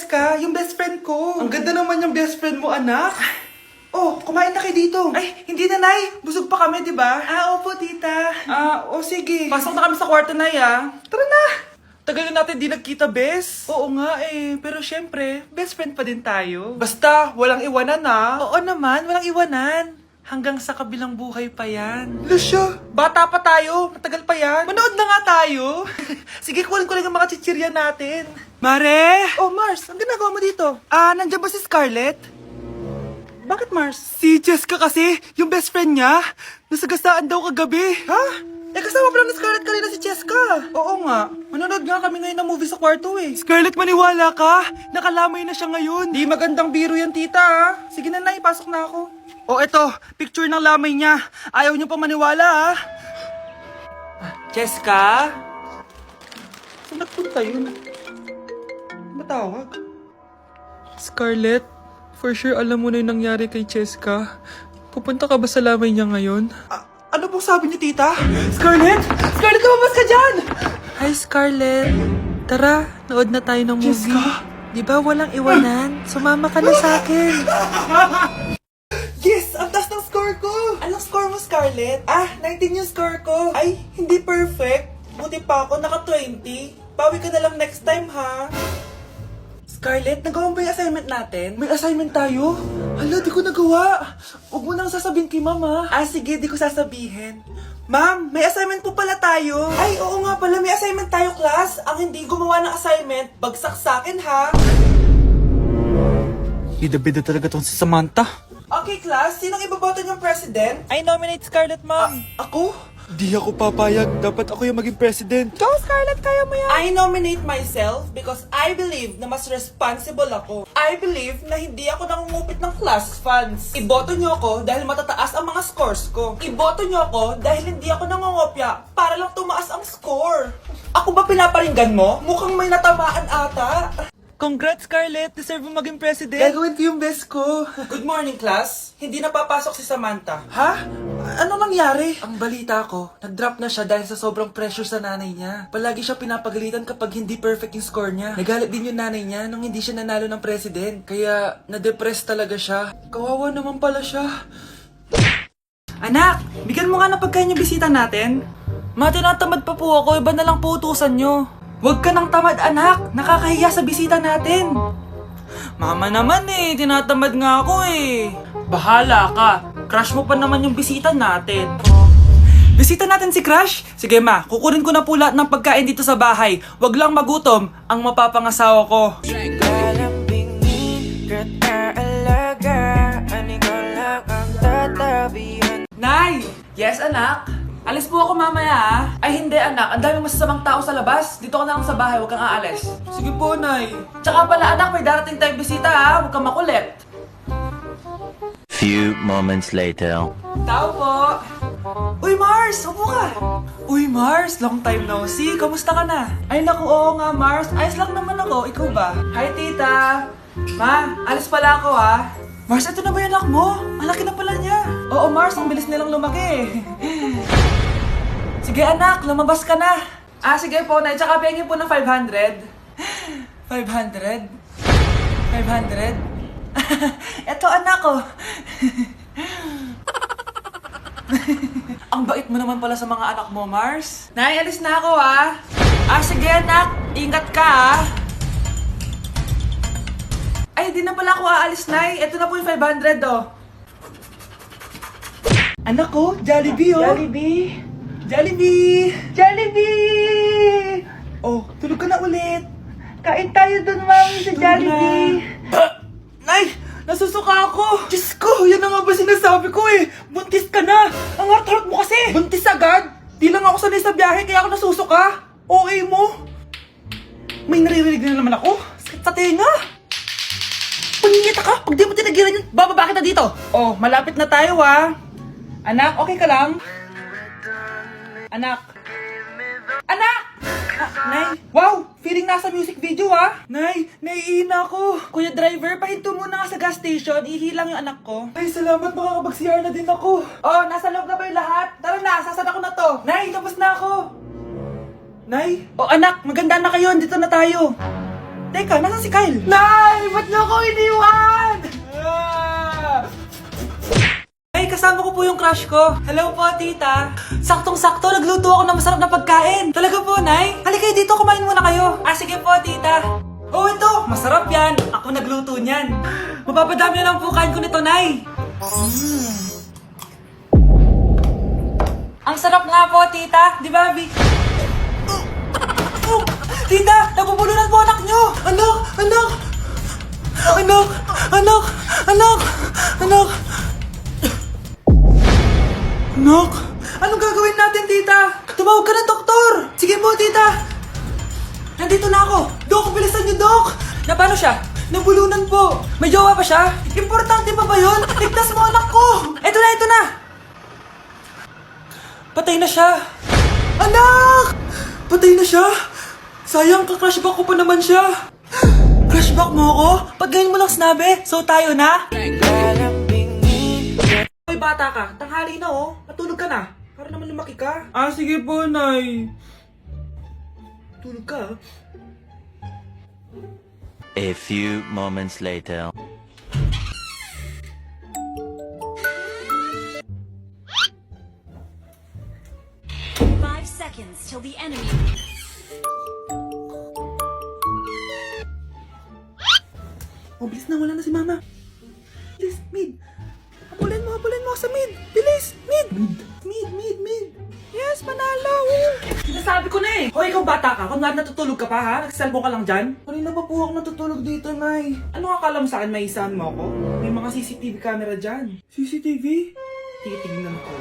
Cheska, yung best friend ko. Ang ganda naman yung best friend mo, anak. Oh, kumain na kayo dito. Ay, hindi na, Nay. Busog pa kami, di ba? Opo, tita. Sige. Pasok na kami sa kwarto, Nay, Tara na. Tagal na natin di nagkita, bes. Oo nga pero syempre, best friend pa din tayo. Basta, walang iwanan Oo naman, walang iwanan. Hanggang sa kabilang buhay pa yan. Lucia, bata pa tayo. Matagal pa yan. Manood na nga tayo. Sige, kunin ko lang ang mga chichirya natin. Mare! Oh, Mars, ang ginagawa mo dito? Nandiyan ba si Scarlett? Bakit, Mars? Si Jessica kasi, yung best friend niya, nasagasaan daw kagabi. Ha? Kasama pala ni Scarlett kanina si Jessica. Oo nga. Manonood nga kami ngayon ng movie sa kwarto Scarlett, maniwala ka. Nakalamay na siya ngayon. Di magandang biro yan, tita Sige na, Nay, pasok na ako. Oh, eto, picture ng lamay niya. Ayaw niyo pa maniwala, Jessica? Saan nagpunta yun? Matawag? Scarlett, for sure alam mo na yung nangyari kay Jessica. Pupunta ka ba sa lamay niya ngayon? Ano pong sabi niyo, tita? Scarlett! Scarlett, lumabas ka dyan! Hi, Scarlett. Tara, nood na tayo ng movie. Jessica? Di ba walang iwanan? Sumama ka na sa akin. Yes! Ang taas ng score ko! Anong score mo, Scarlett? 19 yung score ko. Ay, hindi perfect. Buti pa ako, naka 20. Bawi ka na lang next time, ha? Scarlett, nagawa mo ba yung assignment natin? May assignment tayo? Hala, di ko nagawa. Huwag mo nang sasabihin kay Mama. Sige, di ko sasabihin. Ma'am, may assignment po pala tayo. Ay, oo nga pala, may assignment tayo, class. Ang hindi gumawa ng assignment, bagsak sa akin, ha? Bida-bida talaga tong si Samantha. Okay, class, sinong iboboto niyong president? I nominate Scarlett, ma'am. Ako? Di ako papayag. Dapat ako yung maging president. Go, Scarlett, kaya mo yan. I nominate myself because I believe na mas responsible ako. I believe na hindi ako nangungupit ng class funds. Iboto niyo ako dahil matataas ang mga scores ko. Iboto niyo ako dahil hindi ako nangungopya para lang tumaas ang score. Ako ba pinaparinggan mo? Mukhang may natamaan ata. Congrats, Scarlett! Deserve mo maging president. Gagawin ko yung best ko. Good morning, class. Hindi na papasok si Samantha. Ha? Ano nangyari? Ang balita ko, nag-drop na siya dahil sa sobrang pressure sa nanay niya. Palagi siya pinapagalitan kapag hindi perfect yung score niya. Nagalit din yung nanay niya nung hindi siya nanalo ng president. Kaya, na-depress talaga siya. Kawawa naman pala siya. Anak, bigyan mo nga ng pagkain yung bisita natin. Ma, tinatamad pa po ako. Iba na lang po utusan nyo. Huwag ka nang tamad, anak. Nakakahiya sa bisita natin. Mama naman tinatamad nga ako Bahala ka. Crush mo pa naman yung bisita natin. Bisita natin si Crush? Sige ma, kukunin ko na po lahat ng pagkain dito sa bahay. Huwag lang magutom ang mapapangasawa ko. Nay! Yes, anak? Alis po ako mamaya Ay hindi anak, ang daming masasamang tao sa labas. Dito ka na lang sa bahay, huwag kang aalis. Sige po, Nay. Tsaka pala anak, may darating tayong bisita huwag kang makulit. Few moments later. Tao po. Uy Mars, upo ka. Uy Mars, long time no see. Kamusta ka na? Ay naku, oo nga Mars. Ayos lang naman ako, ikaw ba? Hi tita. Ma, alis pala ako Mars, ito na ba yung anak mo? Malaki na pala niya. Oo Mars, ang bilis nilang lumaki Sige anak, lumabas ka na. Sige po, Nay. Tsaka pengin po ng 500. 500? 500? Eto anak Ang bait mo naman pala sa mga anak mo, Mars. Nay, alis na ako sige anak, ingat ka Ay, di na pala ako aalis, Nay. Eto na po yung 500 Anak ko, Jollibee Jollibee! Jollibee! Jollibee! Oh, tulog ka na ulit. Kain tayo dun, mami, sa Jollibee. Nay! Nasusuka ako! Diyos ko, yan na nga ba sinasabi ko Buntis ka na! Ang harot mo kasi! Buntis agad? Di lang ako sanay sa biyahe, kaya ako nasusuka. Okay mo? May naririnig na naman ako. Sakit sa tenga. Panyita ka! Pag di mo tinagilan yun, bababa kita dito. Oh, malapit na tayo Anak, okay ka lang? Anak! Anak! Nay! Wow! Feeling nasa music video Nay, naiina ako. Kuya driver, pahinto muna ka sa gas station. Ihilang yung anak ko. Ay, salamat. Makakapag-CR na din ako. Oh, nasa loob na ba yung lahat? Tara na, sasad ako na to. Nay, tapos na ako. Nay? Oh, anak, maganda na kayo. Dito na tayo. Teka, nasan si Kyle? Nay! Ba't niyo ako iniwan? Ay, kasama ko po yung crush ko. Hello po, tita. Saktong-sakto, nagluto ako ng masarap na pagkain. Talaga po, Nay? Halika kayo dito, kumain muna kayo. Ah, sige po, tita. Oh, ito, masarap yan. Ako nagluto niyan. Mapapadami na lang po kain ko nito, Nay. Ang sarap nga po, tita. Di ba, Vic? Tita, nabubulunan po anak nyo. Anak, anak. Anak, anak, anak, anak. Anak, anong gagawin natin, tita? Tumawag ka ng doktor. Sige po, tita. Nandito na ako. Dok, bilisan niyo, Dok. Na paano siya? Nabulunan po. May jowa pa siya? Importante pa ba yun? Ligtas mo anak ko. Eto na, eto na. Patay na siya. Anak! Patay na siya. Sayang, ka-crushback ko pa naman siya. Crushback mo ako? Pag ganyan mo lang sinabi, so tayo na? Ay, bata ka. Tanghali na oh. Matulog ka na. Para naman lumaki ka. Ah, sige po, Nay. Tulog ka. A few moments later. 5 seconds till the enemy. Oh, bilis na. Wala na si Mama. Bilis, mid. Habulin mo sa mid. Bilis, mid. Mid. Yes, panalo. Sinasabi ko na eh. Hoy, ikaw bata ka. Kunwari natutulog ka pa ha? Nagsiselfone ka lang dyan? Kanina pa po ako natutulog dito, Nay. Ano akala mo sa akin, maisahan mo ako? May mga CCTV camera dyan. CCTV? Titingnan ko.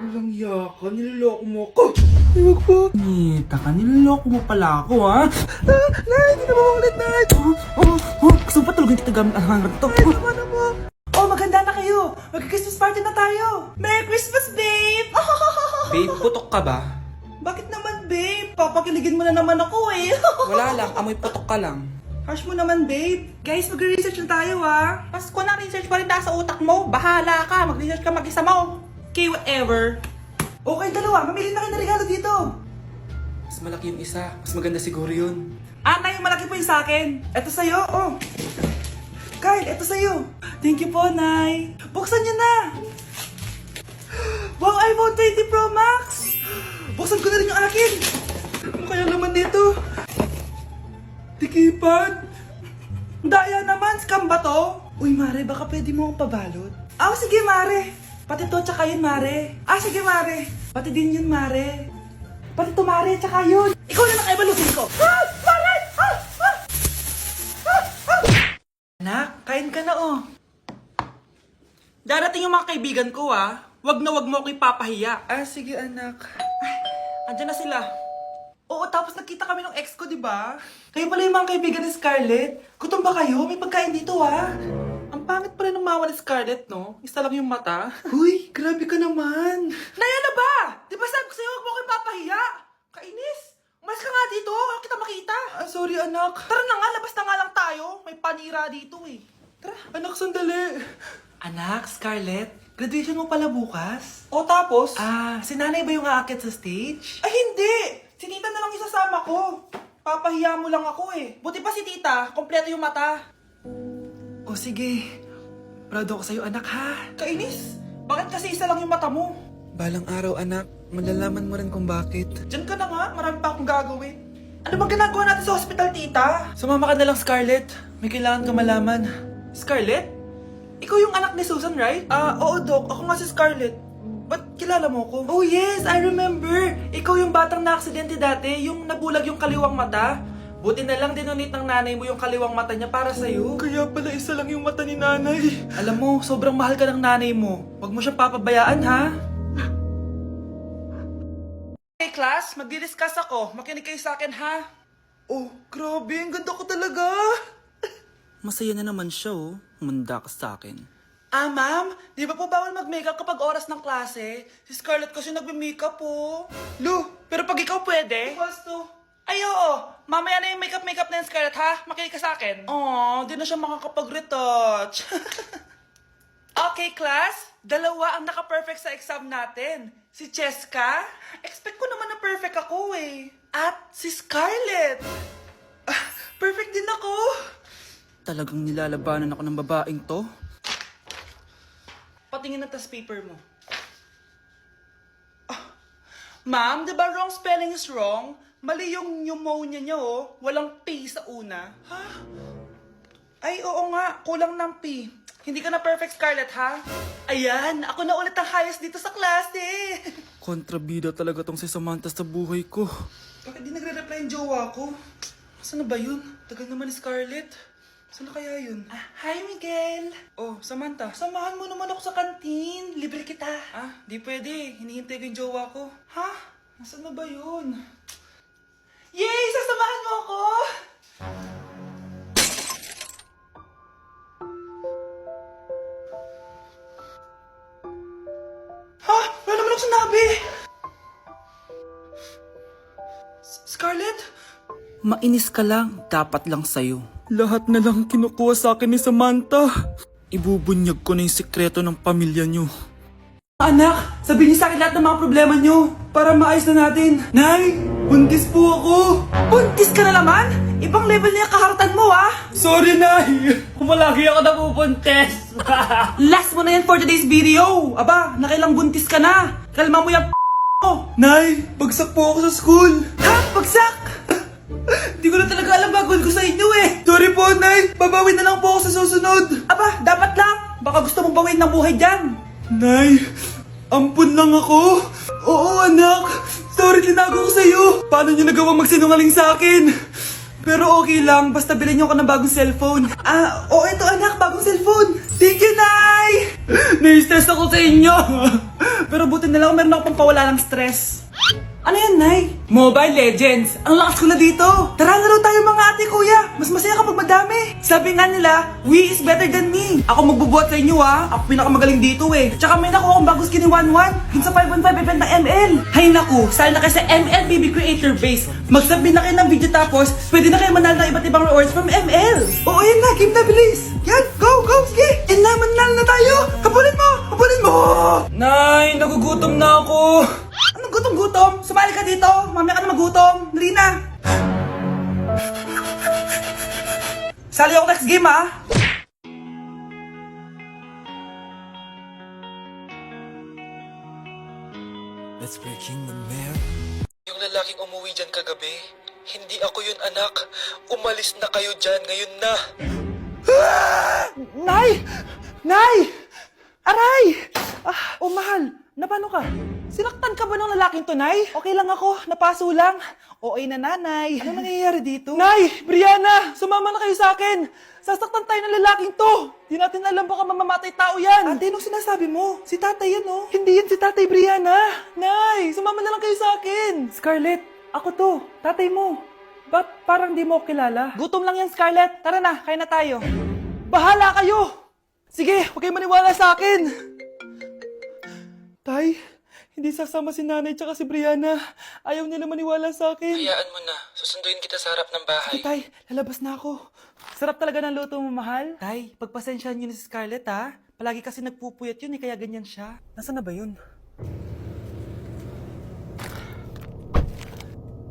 Walang yaka, niloloko mo ako. Ay, wag po. Nita ka, niloloko mo pala ako, ha? Nay, hindi na mamakulit, Nay. Gusto mo pa tulogin kita gamit ang hangar to? Ay, naman na mo. Oh, maganda na kayo. Mag-Christmas party na tayo. Merry Christmas, babe. Babe, putok ka ba? Bakit naman, babe? Papakiligin mo na naman ako, eh. Wala lang, amoy putok ka lang. Hush mo naman, babe. Guys, mag-research na tayo, ha? Pasko na, research pa rin nasa utak mo. Bahala ka, mag-research ka mag-isa mo. Okay, whatever. Okay, dalawa. Mamili na kayo ng regalo dito. Mas malaki yung isa. Mas maganda siguro yun. Ah, Nay, malaki po yung sa akin. Ito sa'yo, oh. Kyle, ito sa'yo. Thank you po, Nay. Buksan niyo na. Wow, iPhone 20 Pro Max. Buksan ko na rin yung akin. Ano kaya naman dito? Tikipad. Daya naman, scam ba to? Uy, Mare, baka pwede mo akong pabalot. Ah, sige, Mare. Pati to, tsaka yun, Mare. Ah, sige, Mare. Pati din yun, Mare. Pati to, Mare, tsaka yun. Ikaw na nakaibalutin ko. Ah! Mare! Ah! Ah! Ah! Ah! Anak, kain ka na, oh. Darating yung mga kaibigan ko, ah. Wag na wag mo ako ipapahiya. Ah, sige, anak. Ay, andyan na sila. Oo, tapos nakita kami ng ex ko, di ba? Kayo pala yung mga kaibigan ni Scarlett. Gutom ba kayo? May pagkain dito, ah. Ang pangit pala ng mama ni Scarlett, no? Isa lang yung mata. Huy, grabe ka naman. Naya na ba? Di ba sabi ko sa'yo, huwag mo kayo papahiya? Kainis. Umalis ka nga dito. Huwag kita makita. Ah, sorry, anak. Tara na nga, labas na nga lang tayo. May panira dito, eh. Tara. Anak, sandali. Anak, Scarlett, graduation mo pala bukas? O tapos? Ah, si nanay ba yung aakit sa stage? Ay, hindi. Si tita na lang isasama ko. Papahiya mo lang ako, eh. Buti pa si tita, kompleto yung mata. O sige, proud ako sa'yo anak ha. Kainis, bakit kasi isa lang yung mata mo? Balang araw anak, malalaman mo rin kung bakit. Diyan ka na nga, marami pa akong gagawin. Ano bang ginagawa natin sa hospital, tita? Sumama ka na lang, Scarlett. May kailangan ka malaman. Scarlett? Ikaw yung anak ni Susan, right? Ah, oo, Doc. Ako nga si Scarlett. Ba't kilala mo ko? Oh yes, I remember. Ikaw yung batang na-aksidente dati, yung nabulag yung kaliwang mata. Buti na lang dinonate ng nanay mo yung kaliwang mata niya para sa'yo. Kaya pala isa lang yung mata ni nanay. Alam mo, sobrang mahal ka ng nanay mo. Huwag mo siyang papabayaan, ha? Hey class, magdi-discuss ako. Makinig kayo sa akin, ha? Oh, grabe. Ang ganda ko talaga. Masaya na naman siya, oh. Manda ka sa akin. Ah, ma'am? Di ba po bawal mag-makeup kapag oras ng klase? Si Scarlett kasi nagme-makeup, po. Lu, pero pag ikaw pwede? Equals to. Ay, oo. Mamaya na yung makeup na yung Scarlett, ha? Makinig ka sa akin. Aww, di na siya makakapag-retouch. Okay, class. 2 ang naka-perfect sa exam natin. Si Cheska? Expect ko naman na perfect ako eh. At si Scarlett. Perfect din ako. Talagang nilalabanan ako ng babaeng to. Patingin na tas paper mo. Ma'am, di ba wrong spelling is wrong? Mali yung pneumonia niya oh. Walang P sa una. Ha? Ay, oo nga. Kulang ng P. Hindi ka na perfect, Scarlett, ha? Ayan, ako na ulit ang highest dito sa klase. Kontrabida talaga tong si Samantha sa buhay ko. Bakit di nagre-reply yung jowa ko? Saan na ba yun? Tagal naman ni Scarlett. Saan na kaya yun? Hi, Miguel! Oh, Samantha, samahan mo naman ako sa kantin. Libre kita. Di pwede. Hinihintay ko yung jowa ko. Ha? Nasaan na ba yun? Yay! Sasamahan mo ako! Ha? Wala naman ako sinabi! Scarlett? Mainis ka lang. Dapat lang sa'yo. Lahat na lang kinukuha sa akin ni Samantha. Ibubunyag ko na yung sikreto ng pamilya niyo. Anak, sabihin niyo sa akin lahat ng mga problema niyo para maayos na natin. Nay, buntis po ako. Buntis ka na naman? Ibang level na yung kaharatan mo, ah. Sorry, Nay. Kumalagi ako nabubuntis. Last mo na yan for today's video. Aba, nakailang buntis ka na. Kalma mo yung mo. Nay, bagsak po ako sa school. Ha? Bagsak? Di ko na talaga alam gagawin ko sa inyo eh. Sorry po, Nay. Babawin na lang po ako sa susunod. Aba, dapat lang. Baka gusto mong bawin ng buhay dyan. Nay, ampun lang ako. Oo, anak. Sorry, tinago ko sa'yo. Paano niyo nagawang magsinungaling sa akin? Pero okay lang, basta bilhin niyo ako ng bagong cellphone. Oo, ito anak, bagong cellphone. Thank you, Nay! Nai-stress ako sa inyo. Pero buti na lang, meron ako pampawala ng stress. Ano yan, Nay? Mobile Legends. Ang lakas ko na dito. Tara, laro tayo mga ate, kuya. Mas masaya kapag madami. Sabi nga nila, we is better than me. Ako magbubuhat sa inyo, ha. Ako pinakamagaling dito, eh. Tsaka may nakuha akong bagong skin ni 1-1. Dun sa 515 event ng ML. Hay naku, sali na kayo sa ML BB Creator Base. Mag-submit na kayo ng video tapos, pwede na kayo manalo ng iba't ibang rewards from ML. Oo, yan na. Game na, bilis. Yan, go, go, sige. And na, manalo na tayo. Habulin mo, habulin mo. Nay, nagugutom na ako. Anong gutom-gutom? Sumali ka dito. Mamaya ka na magutom. Dali na. Sali ako next game, ha? Let's breaking the mirror. Yung lalaking umuwi dyan kagabi, hindi ako yun, anak. Umalis na kayo dyan ngayon na. Nay! Nay! Aray! Mahal. Napano ka? Sinaktan ka ba ng lalaking to, Nay? Okay lang ako. Napaso lang. Okay na, Nanay. Ano nangyayari dito? Nay! Brianna! Sumama na kayo sa akin! Sasaktan tayo ng lalaking to! Di natin alam baka mamamatay tao yan! Ate, anong sinasabi mo? Si tatay yan, oh. Hindi yan si tatay, Brianna! Nay! Sumama na lang kayo sa akin! Scarlett, ako to. Tatay mo. Ba't parang di mo kilala? Gutom lang yan, Scarlett. Tara na, kain na tayo. Bahala kayo! Sige, huwag kayo maniwala sa akin! Tay, hindi sasama si nanay tsaka si Brianna. Ayaw nila maniwala sa akin. Hayaan mo na. Susunduin kita sa harap ng bahay. Sige, Tay, lalabas na ako. Sarap talaga ng luto mo, mahal. Tay, pagpasensyahan niyo na si Scarlett, ha? Palagi kasi nagpupuyat yun, kaya ganyan siya. Nasaan na ba yun?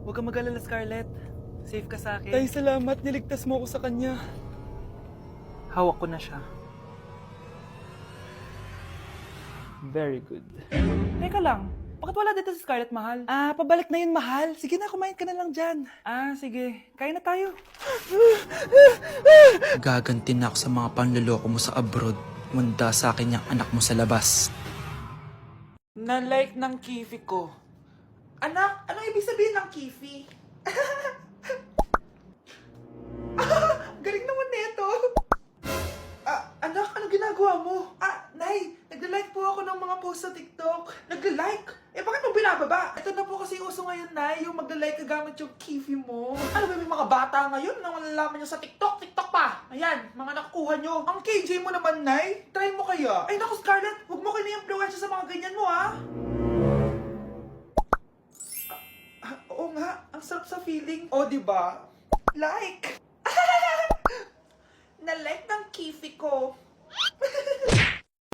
Huwag kang mag-alala, Scarlett. Safe ka sa akin. Tay, salamat. Niligtas mo ako sa kanya. Hawak ko na siya. Very good. Teka lang, bakit wala dito si Scarlett, mahal? Pabalik na yun, mahal. Sige na, kumain ka na lang dyan. Sige. Kain na tayo. Gaganti na ako sa mga panloloko mo sa abroad. Munda sa akin yung anak mo sa labas. Na-like ng kifi ko. Anak, anong ibig sabihin ng kifi? Galing naman nito. Anak, ano ginagawa mo? Nay, nagla-like po ako ng mga post sa TikTok. Nagla-like? Bakit mo binababa? Ito na po kasi uso ngayon, Nay, yung magla-like ka gamit yung kifi mo. Ano ba yung mga bata ngayon na malalaman nyo sa TikTok? TikTok pa! Ayan, mga nakukuha nyo. Ang KJ mo naman, Nay. Try mo kaya. Ay, naku, Scarlett, huwag mo kini-influensya sa mga ganyan mo, ha? Oo nga, ang sarap sa feeling. O, diba? Like! Na-like ng kifi ko.